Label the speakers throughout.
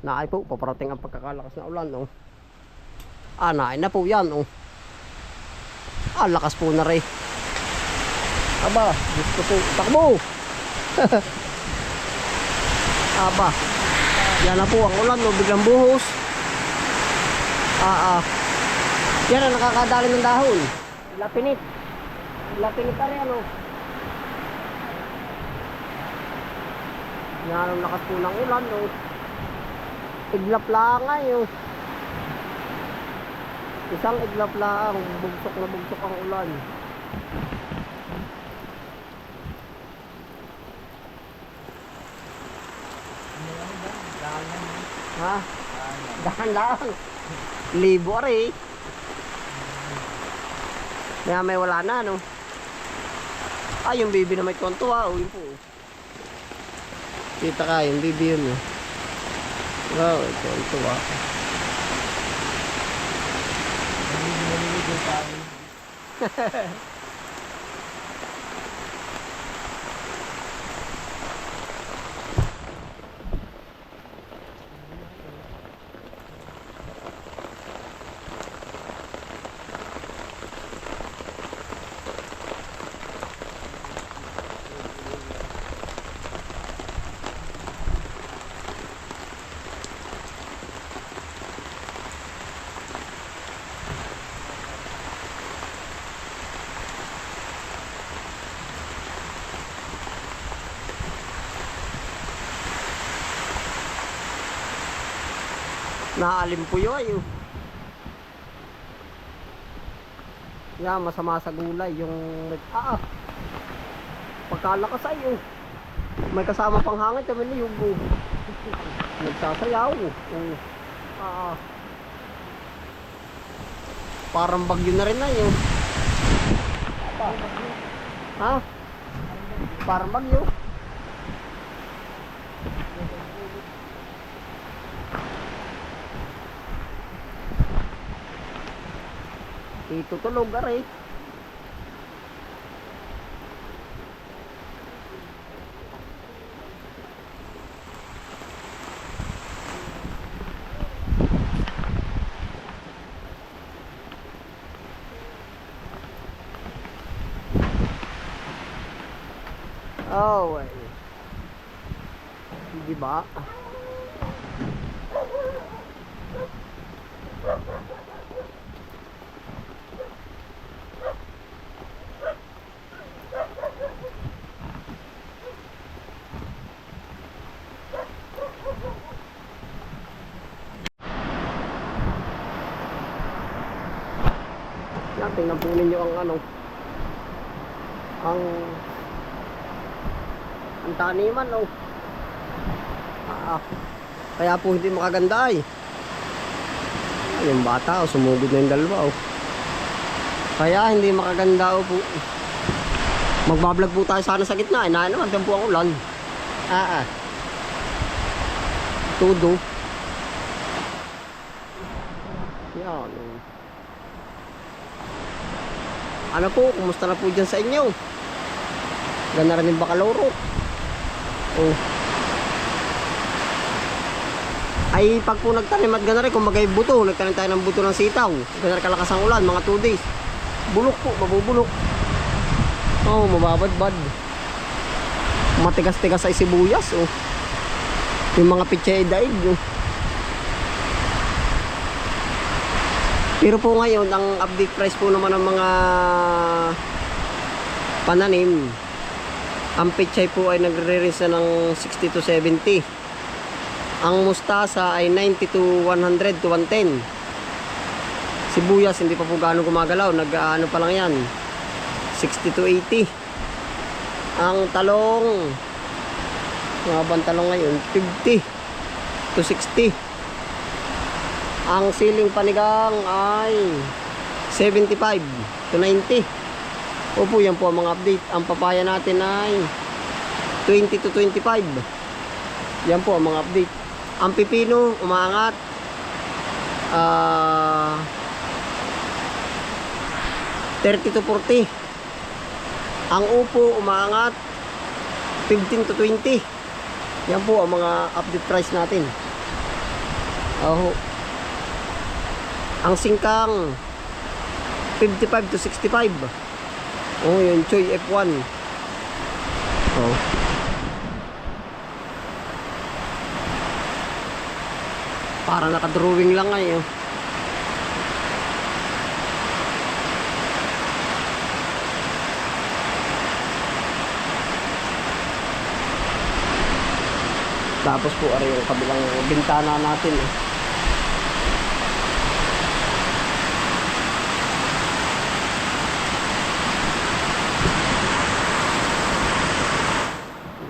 Speaker 1: Naay po, paparating ang pagkakalakas na ulan, oh. Naay na po yan, oh. Lakas po na rin. Aba, gusto po, takbo. Aba, yan na po ang ulan, oh. Biglang buhos. Yan ang nakakadali ng dahon. Lapinit. Lapinit pa rin, oh. Yan ang lakas po ng ulan, oh. Iglap lang nga, oh. Isang iglap lang, bugsok na bugsok ang ulan. Ha? Dahan lang. Libo rin. Kaya may wala na, no? Yung baby na may tuwan-tuwa, oh, yun po. Kita ka, yung baby yun, oh. Wow, tuwan-tuwa. Naalim po yun, ayun. Yan, masama sa gulay yung pagkalakas ay, oh. May kasama pang hangin kami na yung nagsasayaw, oh. Parang bagyo na rin na yun. Parang bagyo. Itutulog aray. Oh, di ba? Tingnan po ninyo ang ang taniman, oh. Kaya po hindi makaganda ay. Yung bata, oh, sumugod na yung dalawa, oh. Kaya hindi makaganda, oh, po. Magbablog po tayo sana sa gitna, eh. Naman po ang ulan. Todo. Yan, oh. Ano po, kumusta na po dyan sa inyo? Ganda rin yung bakaloro. Oh. Ay, pag po nagtanim at gana rin, kung magay buto, nagtanim tayo ng buto ng sitaw. Gana rin kalakas ang ulan, mga 2 days. Bulok po, mabubulok. Oh, mababadbad. Matigas-tigas ay sibuyas, oh. Yung mga pitsay daig, oh. Pero po ngayon, ang update price po naman ng mga pananim, ang pechay po ay nagre-range na ng 60 to 70. Ang mustasa ay 90 to 100 to 110. Sibuyas, hindi pa po gaano gumagalaw. Nag-ano pa lang yan, 60 to 80. Ang talong, mga bang talong ngayon, 50 to 60. Ang siling panigang ay 75 to 90. Opo, yan po ang mga update. Ang papaya natin ay 20 to 25. Yan po ang mga update. Ang pipino, umaangat. 30 to 40. Ang upo, umaangat. 15 to 20. Yan po ang mga update price natin. Oh. Ang singkang 55 to 65. Oh, yun, Choy F1. Oh. Para naka-drawing lang ngayon. Tapos po ari yung kabilang bintana natin eh.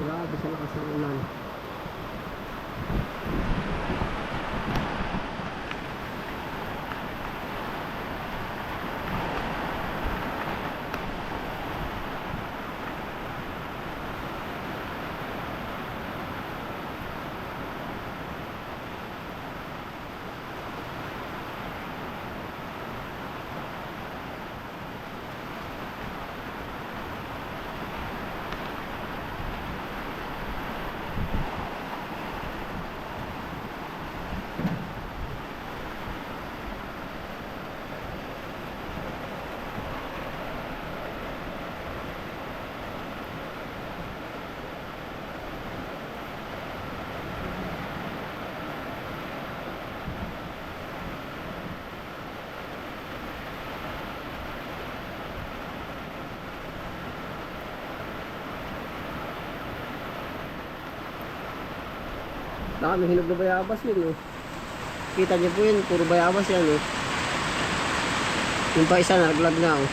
Speaker 1: Grabe sa lakas ng ulan. Dami hinog na bayabas yun eh. Kita niyo po yun, puro bayabas yan eh. Yung pa isa naglag na oh.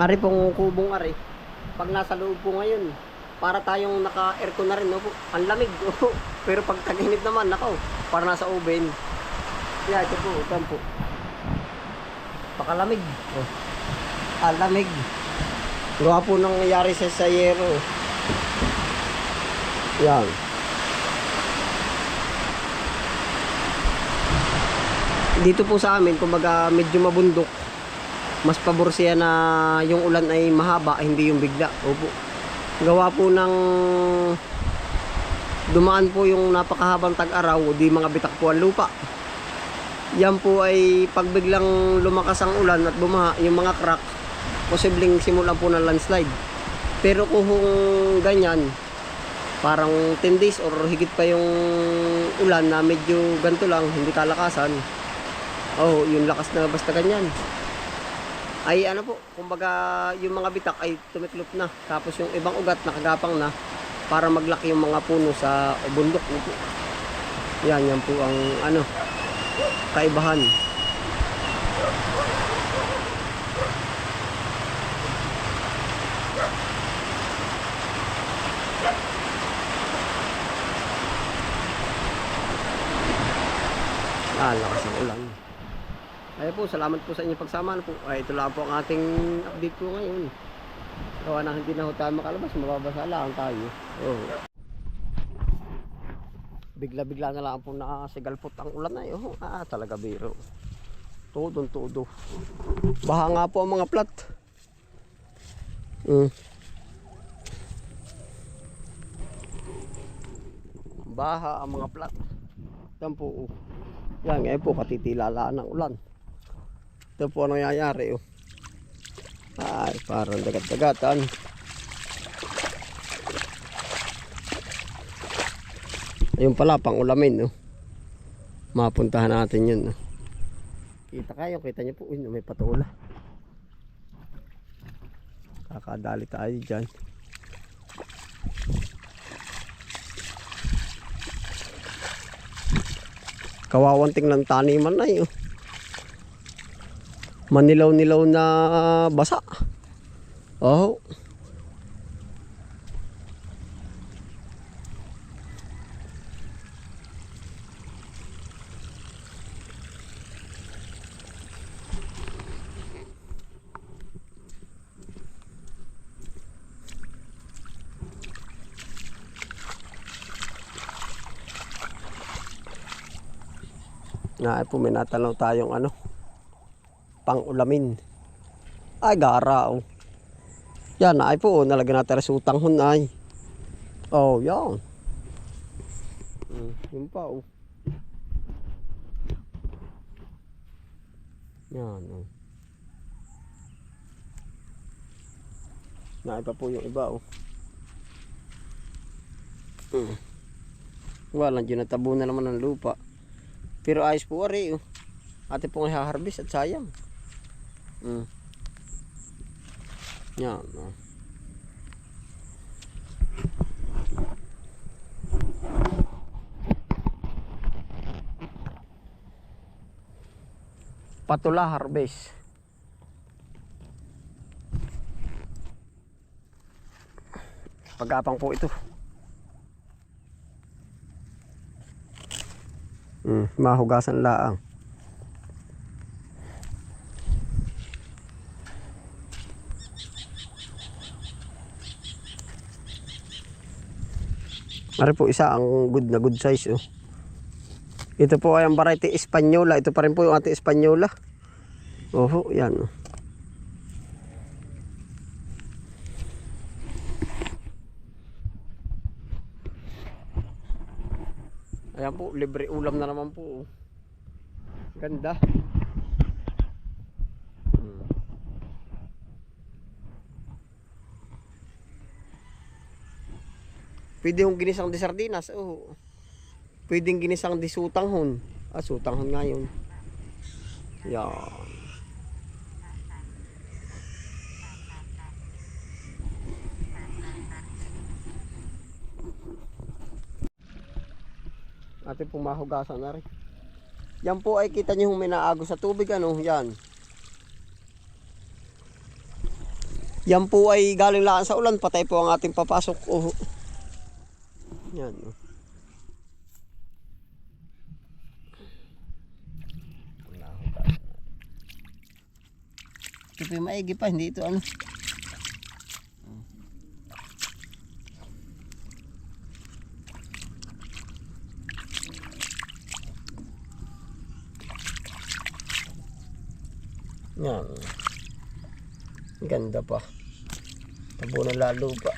Speaker 1: Ari pong kubong ari. Pag nasa loob po ngayon, para tayong naka-aircon na rin, no po. Ang lamig. Oh. Pero pag tag-init naman, nako, para nasa oven. Yeah, ito po, ito po. Pakalamig. Oh. Lamig. Gawa po nang nangyari sa sayero. Yan. Dito po sa amin, kumbaga medyo mabundok. Mas pabor siya na yung ulan ay mahaba, hindi yung bigla. Opo. Gawa po ng dumaan po yung napakahabang tag-araw, di mga bitak po ang lupa. Yan po ay pag biglang lumakas ang ulan at bumaha, yung mga crack, posibleng simulan po ng landslide. Pero kung ganyan, parang 10 days or higit pa yung ulan na medyo ganito lang, hindi kalakasan. Oh, yung lakas na basta ganyan. Ay ano po, kumbaga yung mga bitak ay tumiklop na. Tapos yung ibang ugat nakagapang na para maglaki yung mga puno sa bundok. Yan po ang ano, kaibahan. Lakas ng ulan. Ay po, salamat po sa inyong pagsama po. Ay, ito lang po ang ating update po ngayon. Gawa na hindi na tayo makalabas, mababasa lang tayo. Oh. Bigla-bigla na lang po nakasigalpot ang ulan na yun. Talaga biro. Todo. Baha nga po ang mga plat. Baha ang mga plat. Yan po. Yan ngayon po, katitilalaan ng ulan. Ito po ang nangyayari oh. Ay, parang dagat-dagatan. Ayun pala, pang ulamin oh. Mapuntahan natin yun oh. Kita niyo po, may patula. Kakadali tayo dyan. Kawawanting lang taniman na yun. Manilaw-nilaw na basa. Oh. Nga po may natanaw tayong ano, pang-ulamin. Ay gara oh. Yan ay po, nalagyan natin resutang hun ay. Oh, yan. Yun pa oh. Yan oh. Naay pa po yung iba oh. Walang dyan natabunan naman ng lupa. Pero ayos po ari oh. Ate pong i-harvest at sayang. Yan oh. Patula harvest. Pagapang po ito. Mahugasan laang. Mari po isa ang good na good size oh. Ito po ay ang variety Espanyola. Ito pa rin po yung ating Espanyola. Oho, yan oh. Ayan po, libre ulam na naman po. Ganda. Pwede yung ginisang di sardinas. Oh. Pwedeng ginisang di sutanghon. Sutanghon nga yun. Yan. Ating pong mahugasan na rin. Yan po ay kita nyo yung minaagos sa tubig ano. Yan. Yan po ay galing laan sa ulan. Patay po ang ating papasok. Oh. Yan. Ito po yung maigi pa. Hindi ito ano. Yan. Ganda pa. Tabunan lalo pa.